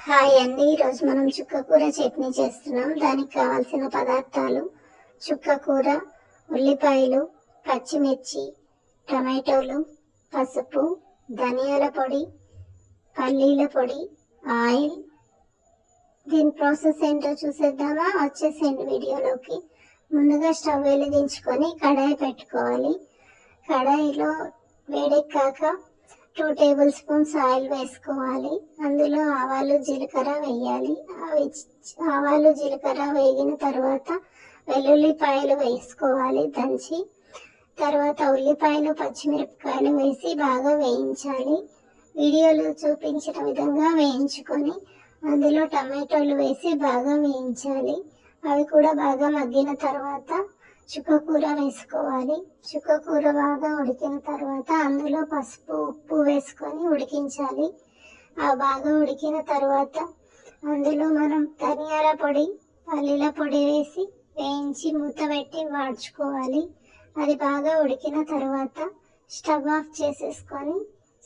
Hi అండి, ఈరోజు మనం చుక్కకూర చట్నీ చేస్తున్నాం. దానికి కావాల్సిన పదార్థాలు: చుక్కకూర, ఉల్లిపాయలు, పచ్చిమిర్చి, టమాటోలు, పసుపు, ధనియాల పొడి, పల్లీల పొడి, ఆయిల్. దీని ప్రాసెస్ ఏంటో చూసేద్దామా? వచ్చేసేయండి వీడియోలోకి. ముందుగా స్టవ్ వెలిగించుకొని కడాయి పెట్టుకోవాలి. కడాయిలో వేడెక్కాక 2 టేబుల్ స్పూన్స్ ఆయిల్ వేసుకోవాలి. అందులో ఆవాలు జీలకర్ర వేయాలి. ఆవాలు జీలకర్ర వేగిన తర్వాత వెల్లుల్లిపాయలు వేసుకోవాలి దంచి. తర్వాత ఉల్లిపాయలు, పచ్చిమిరపకాయలు వేసి బాగా వేయించాలి. వీడియోలో చూపించిన విధంగా వేయించుకొని అందులో టమాటోలు వేసి బాగా వేయించాలి. అవి కూడా బాగా మగ్గిన తర్వాత చుక్కకూర వేసుకోవాలి. చుక్కకూర బాగా ఉడికిన తర్వాత అందులో పసుపు, ఉప్పు వేసుకొని ఉడికించాలి. ఆ బాగా ఉడికిన తర్వాత అందులో మనం ధనియాల పొడి, పల్లీల పొడి వేసి వేయించి మూత పెట్టి వాడ్చుకోవాలి. అది బాగా ఉడికిన తర్వాత స్టవ్ ఆఫ్ చేసేసుకొని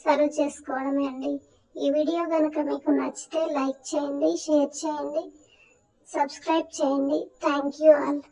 సర్వ్ చేసుకోవడమే అండి. ఈ వీడియో కనుక మీకు నచ్చితే లైక్ చేయండి, షేర్ చేయండి, సబ్స్క్రైబ్ చేయండి. Thank you all.